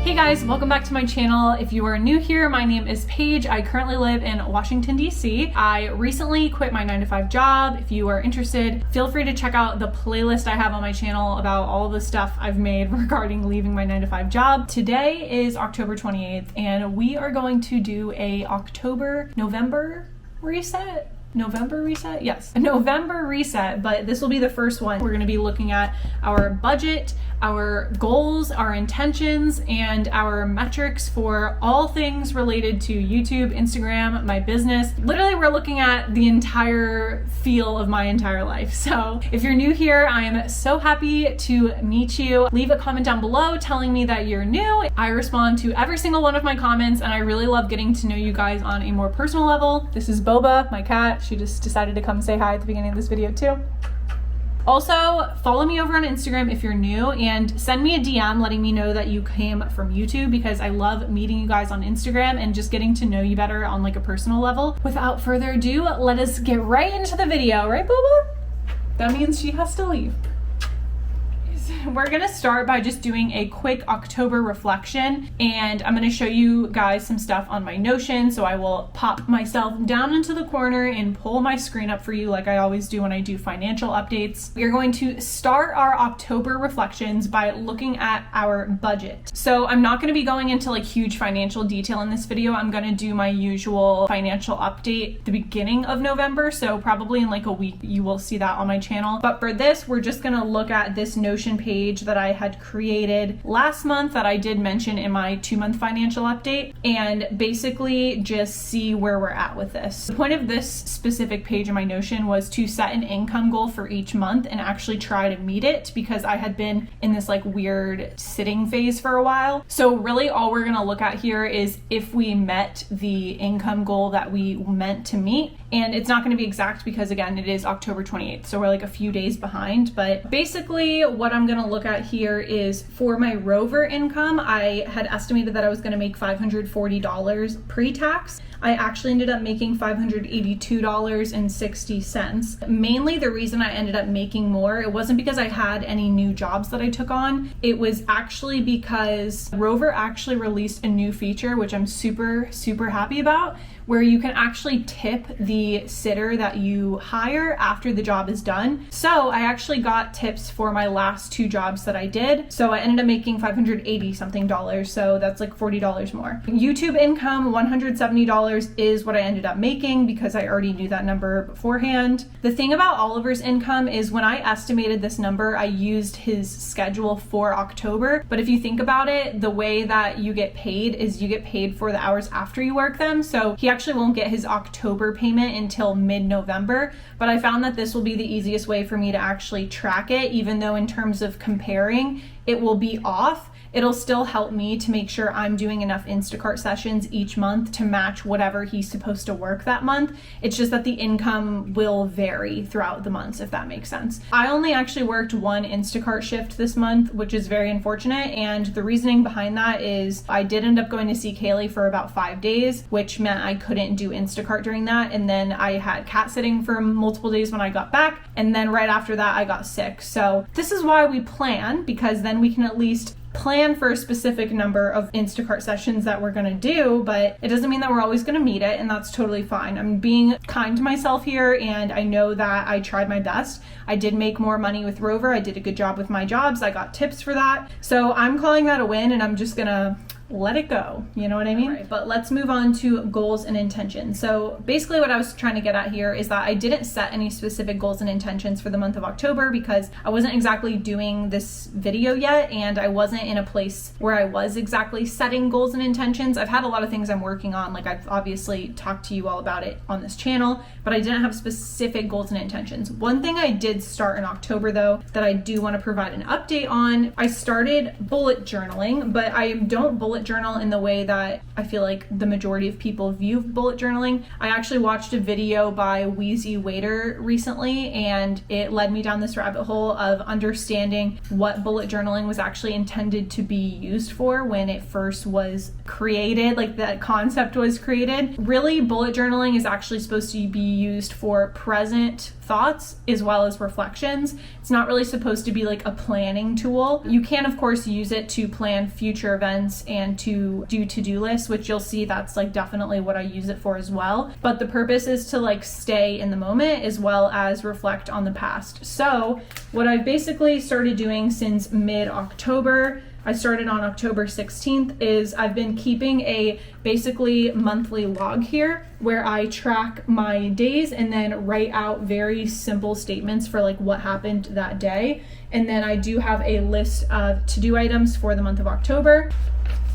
Hey guys, welcome back to my channel. If you are new here, my name is Paige. I currently live in Washington, DC. I recently quit my 9-to-5 job. If you are interested, feel free to check out the playlist I have on my channel about all the stuff I've made regarding leaving my 9-to-5 job. Today is October 28th, and we are going to do a November reset. Yes, a November reset, but this will be the first one. We're going to be looking at our budget, our goals, our intentions, and our metrics for all things related to YouTube, Instagram, my business. Literally, we're looking at the entire feel of my entire life. So if you're new here, I am so happy to meet you. Leave a comment down below telling me that you're new. I respond to every single one of my comments, and I really love getting to know you guys on a more personal level. This is Boba, my cat. She just decided to come say hi at the beginning of this video too. Also, follow me over on Instagram if you're new, and send me a DM letting me know that you came from YouTube, because I love meeting you guys on Instagram and just getting to know you better on like a personal level. Without further ado, let us get right into the video, right, Boba? That means she has to leave. We're gonna start by just doing a quick October reflection, and I'm gonna show you guys some stuff on my Notion. So I will pop myself down into the corner and pull my screen up for you like I always do when I do financial updates. We are going to start our October reflections by looking at our budget. So I'm not gonna be going into like huge financial detail in this video. I'm gonna do my usual financial update at the beginning of November, so probably in like a week you will see that on my channel. But for this, we're just gonna look at this Notion page that I had created last month that I did mention in my 2-month financial update, and basically just see where we're at with this. The point of this specific page in my Notion was to set an income goal for each month and actually try to meet it, because I had been in this like weird sitting phase for a while. So really all we're gonna look at here is if we met the income goal that we meant to meet. And it's not going to be exact because, again, it is October 28th, so we're like a few days behind. But basically what I'm going to look at here is for my Rover income, I had estimated that I was going to make $540 pre-tax. I actually ended up making $582.60. Mainly the reason I ended up making more, it wasn't because I had any new jobs that I took on. It was actually because Rover actually released a new feature, which I'm super, super happy about, where you can actually tip the sitter that you hire after the job is done. So I actually got tips for my last 2 jobs that I did. So I ended up making $580 something, so that's like $40 more. YouTube income, $170 is what I ended up making because I already knew that number beforehand. The thing about Oliver's income is when I estimated this number, I used his schedule for October. But if you think about it, the way that you get paid is you get paid for the hours after you work them. So he actually won't get his October payment until mid-November, but I found that this will be the easiest way for me to actually track it, even though in terms of comparing, it will be off. It'll still help me to make sure I'm doing enough Instacart sessions each month to match whatever he's supposed to work that month. It's just that the income will vary throughout the months, if that makes sense. I only actually worked 1 Instacart shift this month, which is very unfortunate. And the reasoning behind that is I did end up going to see Kaylee for about 5 days, which meant I couldn't do Instacart during that. And then I had cat sitting for multiple days when I got back. And then right after that, I got sick. So this is why we plan, because then we can at least plan for a specific number of Instacart sessions that we're gonna do, but it doesn't mean that we're always gonna meet it, and that's totally fine. I'm being kind to myself here, and I know that I tried my best. I did make more money with Rover. I did a good job with my jobs. I got tips for that. So I'm calling that a win, and I'm just gonna let it go. You know what I mean? Right, but let's move on to goals and intentions. So basically what I was trying to get at here is that I didn't set any specific goals and intentions for the month of October because I wasn't exactly doing this video yet, and I wasn't in a place where I was exactly setting goals and intentions. I've had a lot of things I'm working on, like I've obviously talked to you all about it on this channel, but I didn't have specific goals and intentions. One thing I did start in October though that I do want to provide an update on, I started bullet journaling, but I don't bullet journal in the way that I feel like the majority of people view bullet journaling. I actually watched a video by Wheezy Waiter recently, and it led me down this rabbit hole of understanding what bullet journaling was actually intended to be used for when it first was created, like that concept was created. Really, bullet journaling is actually supposed to be used for present thoughts as well as reflections. It's not really supposed to be like a planning tool. You can of course use it to plan future events and to do to-do lists, which you'll see that's like definitely what I use it for as well. But the purpose is to like stay in the moment as well as reflect on the past. So what I've basically started doing since mid-October, I started on October 16th, is I've been keeping a basically monthly log here where I track my days and then write out very simple statements for like what happened that day. And then I do have a list of to-do items for the month of October.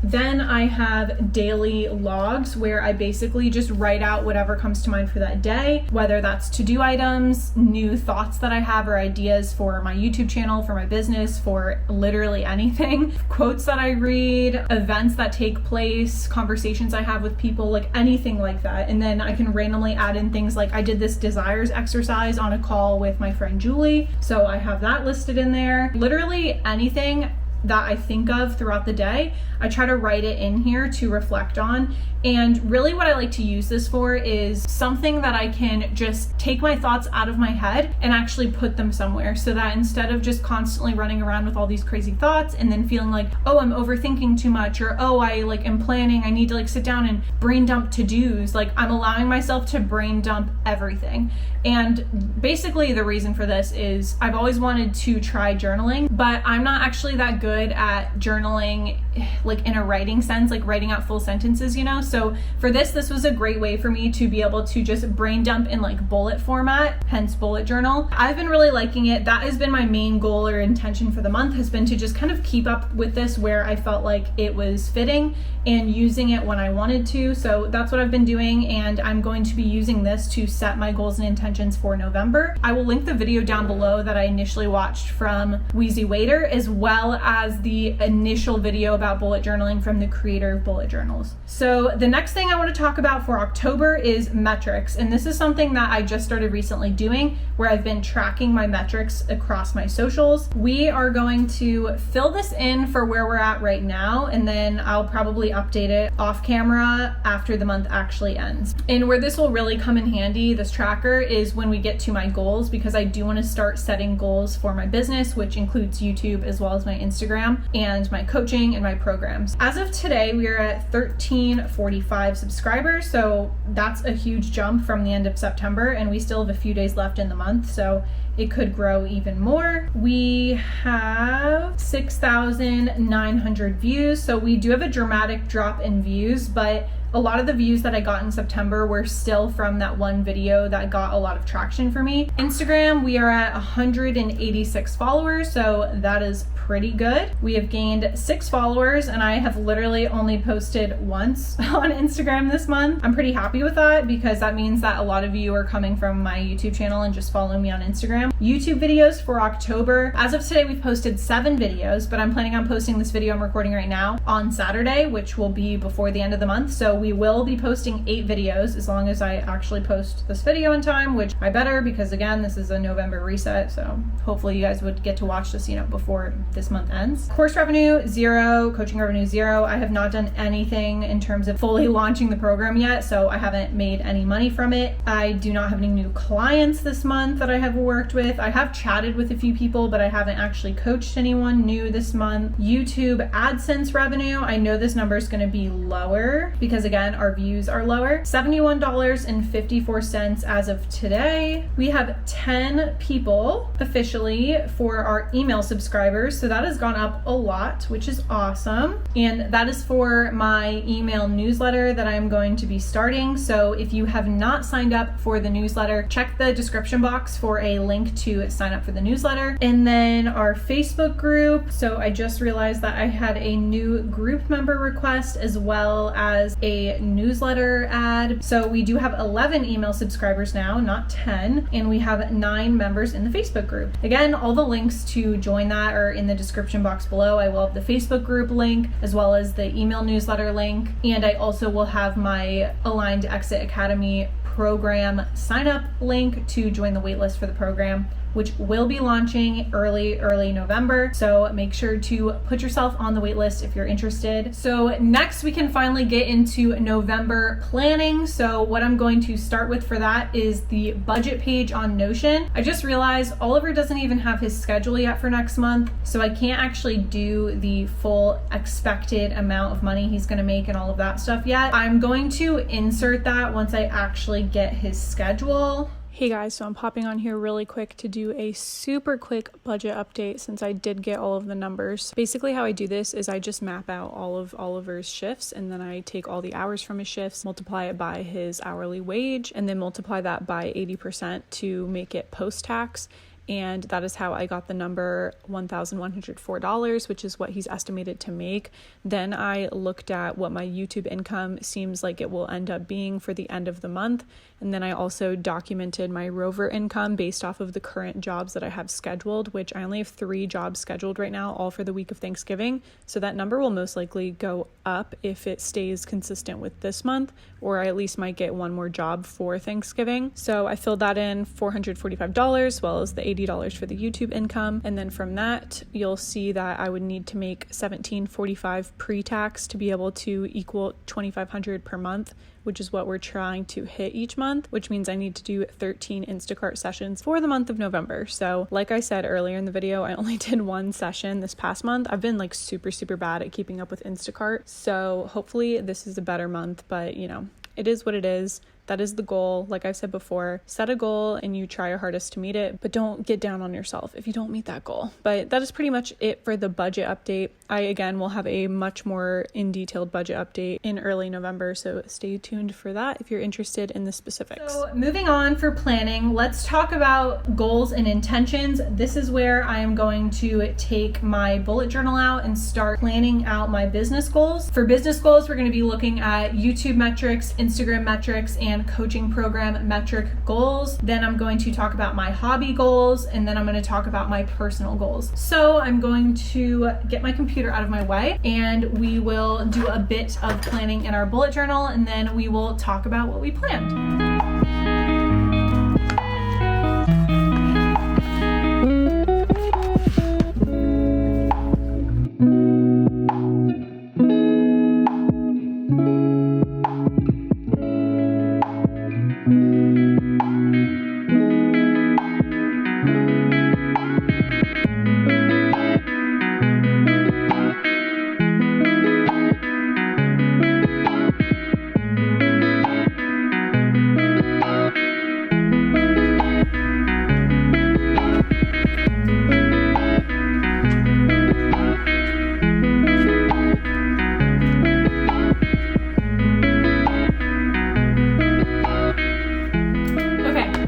Then I have daily logs where I basically just write out whatever comes to mind for that day, whether that's to-do items, new thoughts that I have or ideas for my YouTube channel, for my business, for literally anything, quotes that I read, events that take place, conversations I have with people, like anything like that. And then I can randomly add in things like I did this desires exercise on a call with my friend Julie, so I have that listed in there. Literally anything that I think of throughout the day, I try to write it in here to reflect on. And really what I like to use this for is something that I can just take my thoughts out of my head and actually put them somewhere, so that instead of just constantly running around with all these crazy thoughts and then feeling like, oh, I'm overthinking too much, or oh, I like am planning, I need to like sit down and brain dump to-dos, like I'm allowing myself to brain dump everything. And basically the reason for this is I've always wanted to try journaling, but I'm not actually that good at journaling like in a writing sense, like writing out full sentences, you know? So for this was a great way for me to be able to just brain dump in like bullet format, hence bullet journal. I've been really liking it. That has been my main goal or intention for the month, has been to just kind of keep up with this where I felt like it was fitting and using it when I wanted to. So that's what I've been doing, and I'm going to be using this to set my goals and intentions for November. I will link the video down below that I initially watched from Wheezy Waiter, as well as the initial video about bullet journaling from the creator of bullet journals. So the next thing I want to talk about for October is metrics. And this is something that I just started recently doing, where I've been tracking my metrics across my socials. We are going to fill this in for where we're at right now, and then I'll probably update it off camera after the month actually ends. And where this will really come in handy, this tracker, is when we get to my goals, because I do want to start setting goals for my business, which includes YouTube as well as my Instagram and my coaching and my programs. As of today, we are at 1345 subscribers, so that's a huge jump from the end of September, and we still have a few days left in the month, so it could grow even more. We have 6,900 views, so we do have a dramatic drop in views, but a lot of the views that I got in September were still from that one video that got a lot of traction for me. Instagram, we are at 186 followers, so that is pretty good. We have gained 6 followers, and I have literally only posted once on Instagram this month. I'm pretty happy with that, because that means that a lot of you are coming from my YouTube channel and just following me on Instagram. YouTube videos for October, as of today, we've posted 7 videos, but I'm planning on posting this video I'm recording right now on Saturday, which will be before the end of the month. So we will be posting 8 videos as long as I actually post this video in time, which I better, because again, this is a November reset. So hopefully you guys would get to watch this, before this month ends. Course revenue, 0. Coaching revenue, 0. I have not done anything in terms of fully launching the program yet, so I haven't made any money from it. I do not have any new clients this month that I have worked with. I have chatted with a few people, but I haven't actually coached anyone new this month. YouTube AdSense revenue, I know this number is going to be lower because again, our views are lower. $71.54 as of today. We have 10 people officially for our email subscribers, so that has gone up a lot, which is awesome. And that is for my email newsletter that I'm going to be starting. So if you have not signed up for the newsletter, check the description box for a link to sign up for the newsletter. And then our Facebook group. So I just realized that I had a new group member request as well as a newsletter ad. So we do have 11 email subscribers now, not 10, and we have 9 members in the Facebook group. Again, all the links to join that are in the description box below. I will have the Facebook group link as well as the email newsletter link, and I also will have my Aligned Exit Academy program sign up link to join the waitlist for the program, which will be launching early November. So make sure to put yourself on the wait list if you're interested. So next we can finally get into November planning. So what I'm going to start with for that is the budget page on Notion. I just realized Oliver doesn't even have his schedule yet for next month, so I can't actually do the full expected amount of money he's going to make and all of that stuff yet. I'm going to insert that once I actually get his schedule. Hey guys, so I'm popping on here really quick to do a super quick budget update since I did get all of the numbers. Basically how I do this is I just map out all of Oliver's shifts, and then I take all the hours from his shifts, multiply it by his hourly wage, and then multiply that by 80% to make it post-tax. And that is how I got the number $1,104, which is what he's estimated to make. Then I looked at what my YouTube income seems like it will end up being for the end of the month. And then I also documented my Rover income based off of the current jobs that I have scheduled, which I only have 3 jobs scheduled right now, all for the week of Thanksgiving. So that number will most likely go up if it stays consistent with this month, or I at least might get one more job for Thanksgiving. So I filled that in, $445, as well as the $80 for the YouTube income. And then from that, you'll see that I would need to make $1,745 pre-tax to be able to equal $2,500 per month, which is what we're trying to hit each month, which means I need to do 13 Instacart sessions for the month of November. So like I said earlier in the video, I only did 1 session this past month. I've been like super bad at keeping up with Instacart. So hopefully this is a better month, but you know, it is what it is. That is the goal. Like I've said before, set a goal and you try your hardest to meet it, but don't get down on yourself if you don't meet that goal. But that is pretty much it for the budget update. I, again, will have a much more in-detailed budget update in early November, so stay tuned for that if you're interested in the specifics. So moving on for planning, let's talk about goals and intentions. This is where I am going to take my bullet journal out and start planning out my business goals. For business goals, we're going to be looking at YouTube metrics, Instagram metrics, and coaching program metric goals. Then I'm going to talk about my hobby goals, and then I'm going to talk about my personal goals. So I'm going to get my computer out of my way and we will do a bit of planning in our bullet journal, and then we will talk about what we planned.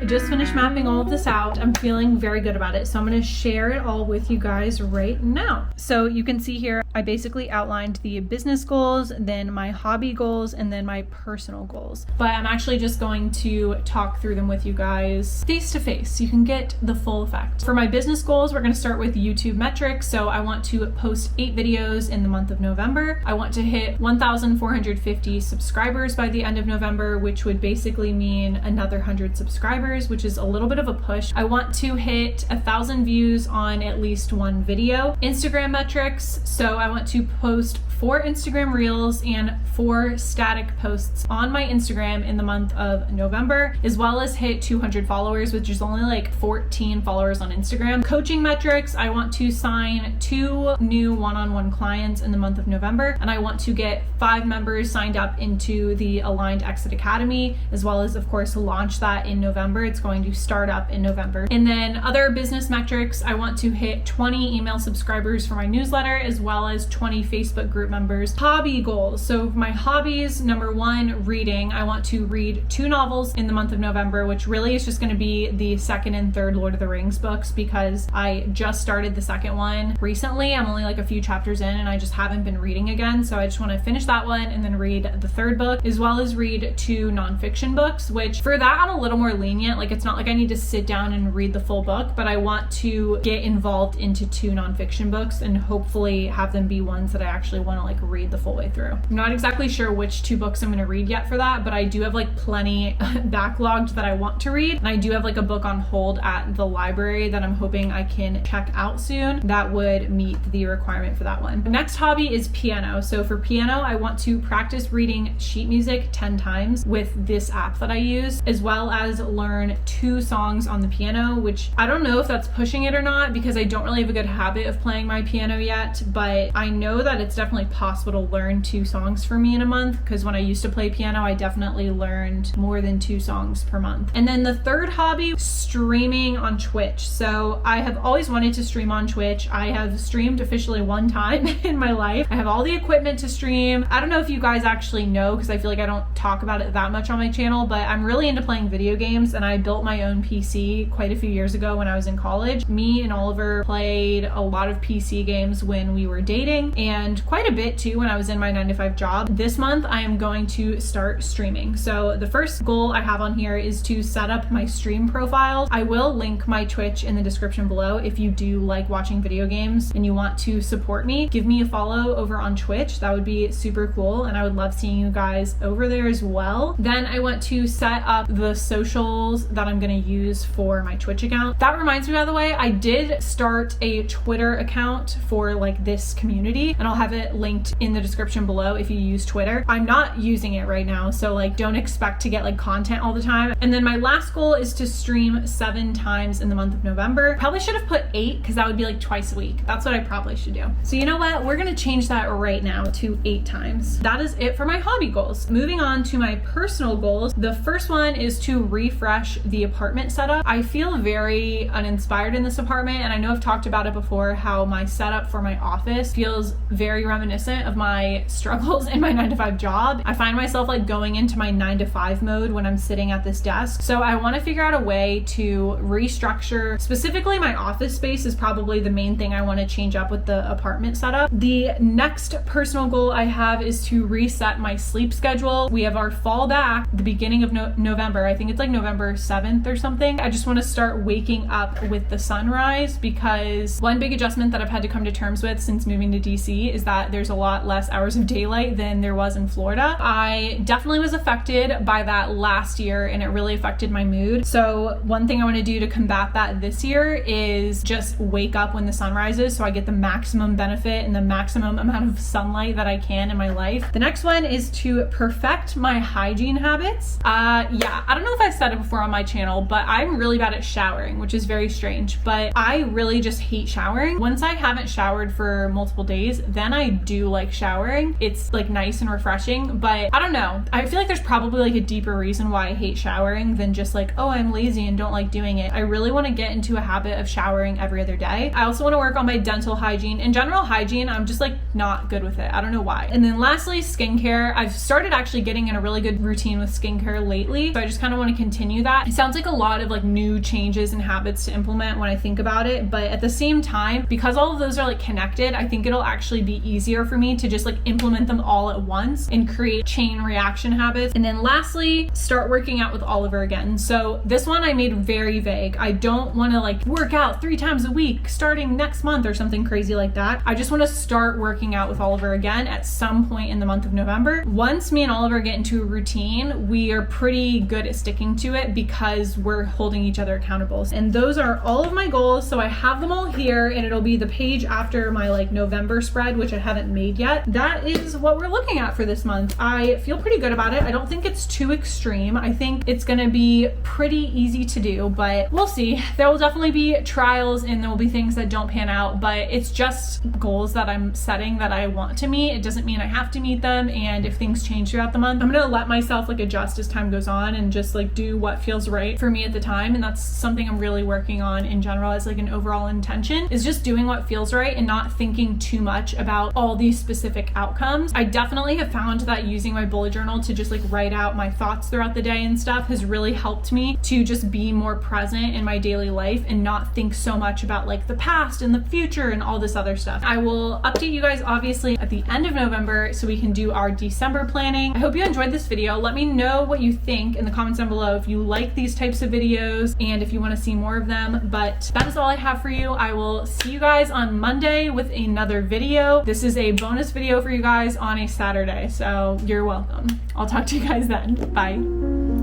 Just finished mapping all of this out. I'm feeling very good about it, so I'm going to share it all with you guys right now. So you can see here, I basically outlined the business goals, then my hobby goals, and then my personal goals. But I'm actually just going to talk through them with you guys face to face so you can get the full effect. For my business goals, we're going to start with YouTube metrics. So I want to post 8 videos in the month of November. I want to hit 1,450 subscribers by the end of November, which would basically mean another 100 subscribers, which is a little bit of a push. I want to hit 1,000 views on at least 1 video. Instagram metrics, so I want to post 4 Instagram reels and 4 static posts on my Instagram in the month of November, as well as hit 200 followers, which is only like 14 followers on Instagram. Coaching metrics, I want to sign 2 new one-on-one clients in the month of November, and I want to get 5 members signed up into the Aligned Exit Academy, as well as, of course, launch that in November. It's going to start up in November. And then other business metrics, I want to hit 20 email subscribers for my newsletter, as well as 20 Facebook group members. Hobby goals. So my hobbies, number 1, reading. I want to read 2 novels in the month of November, which really is just going to be the 2nd and 3rd Lord of the Rings books, because I just started the 2nd one recently. I'm only like a few chapters in and I just haven't been reading again. So I just want to finish that one and then read the 3rd book, as well as read 2 nonfiction books, which for that I'm a little more lenient. Like, it's not like I need to sit down and read the full book, but I want to get involved into 2 nonfiction books and hopefully have them be ones that I actually want to like read the full way through. I'm not exactly sure which 2 books I'm going to read yet for that, but I do have like plenty backlogged that I want to read. And I do have like a book on hold at the library that I'm hoping I can check out soon that would meet the requirement for that one. The next hobby is piano. So for piano, I want to practice reading sheet music 10 times with this app that I use, as well as learn 2 songs on the piano, which I don't know if that's pushing it or not because I don't really have a good habit of playing my piano yet, but I know that it's definitely possible to learn 2 songs for me in a month, because when I used to play piano, I definitely learned more than 2 songs per month. And then the third hobby, streaming on Twitch. So I have always wanted to stream on Twitch. I have streamed officially 1 time in my life. I have all the equipment to stream. I don't know if you guys actually know, because I feel like I don't talk about it that much on my channel, but I'm really into playing video games, and I built my own PC quite a few years ago when I was in college. Me and Oliver played a lot of PC games when we were dating, and quite a bit too when I was in my 9-to-5 job. This month I am going to start streaming. So the first goal I have on here is to set up my stream profile. I will link my Twitch in the description below. If you do like watching video games and you want to support me, give me a follow over on Twitch. That would be super cool, and I would love seeing you guys over there as well. Then I want to set up the socials that I'm going to use for my Twitch account. That reminds me, by the way, I did start a Twitter account for like this community, and I'll have it linked in the description below if you use Twitter. I'm not using it right now, so like don't expect to get like content all the time. And then my last goal is to stream 7 times in the month of November. Probably should have put 8 because that would be like twice a week. That's what I probably should do. So you know what? We're gonna change that right now to 8 times. That is it for my hobby goals. Moving on to my personal goals. The first one is to refresh the apartment setup. I feel very uninspired in this apartment, and I know I've talked about it before, how my setup for my office feels very reminiscent of my struggles in my 9-to-5 job. I find myself like going into my 9-to-5 mode when I'm sitting at this desk. So I want to figure out a way to restructure, specifically my office space is probably the main thing I want to change up with the apartment setup. The next personal goal I have is to reset my sleep schedule. We have our fall back the beginning of November. I think it's like November 7th or something. I just want to start waking up with the sunrise, because one big adjustment that I've had to come to terms with since moving to DC is that there's a lot less hours of daylight than there was in Florida. I definitely was affected by that last year, and it really affected my mood. So one thing I want to do to combat that this year is just wake up when the sun rises so I get the maximum benefit and the maximum amount of sunlight that I can in my life. The next one is to perfect my hygiene habits. Yeah, I don't know if I've said it before on my channel, but I'm really bad at showering, which is very strange, but I really just hate showering. Once I haven't showered for multiple days, then I do like showering. It's like nice and refreshing, but I don't know. I feel like there's probably like a deeper reason why I hate showering than just like, oh, I'm lazy and don't like doing it. I really want to get into a habit of showering every other day. I also want to work on my dental hygiene. In general hygiene, I'm just like not good with it. I don't know why. And then lastly, skincare. I've started actually getting in a really good routine with skincare lately, so I just kind of want to continue that. It sounds like a lot of like new changes and habits to implement when I think about it, but at the same time, because all of those are like connected, I think it'll actually be easier for me to just like implement them all at once and create chain reaction habits. And then lastly, start working out with Oliver again. So this one I made very vague. I don't want to like work out 3 times a week starting next month or something crazy like that. I just want to start working out with Oliver again at some point in the month of November. Once me and Oliver get into a routine, we are pretty good at sticking to it because we're holding each other accountable. And those are all of my goals. So I have them all here, and it'll be the page after my like November spread, which I haven't made yet. That is what we're looking at for this month. I feel pretty good about it. I don't think it's too extreme. I think it's gonna be pretty easy to do, but we'll see. There will definitely be trials and there will be things that don't pan out, but it's just goals that I'm setting that I want to meet. It doesn't mean I have to meet them, and if things change throughout the month, I'm gonna let myself like adjust as time goes on and just like do what feels right for me at the time. And that's something I'm really working on in general as like an overall intention, is just doing what feels right and not thinking too much about all these specific outcomes. I definitely have found that using my bullet journal to just like write out my thoughts throughout the day and stuff has really helped me to just be more present in my daily life and not think so much about like the past and the future and all this other stuff. I will update you guys obviously at the end of November so we can do our December planning. I hope you enjoyed this video. Let me know what you think in the comments down below. If you like these types of videos and if you want to see more of them. But that is all I have for you. I will see you guys on Monday with another video. This is a bonus video for you guys on a Saturday, so you're welcome. I'll talk to you guys then. Bye.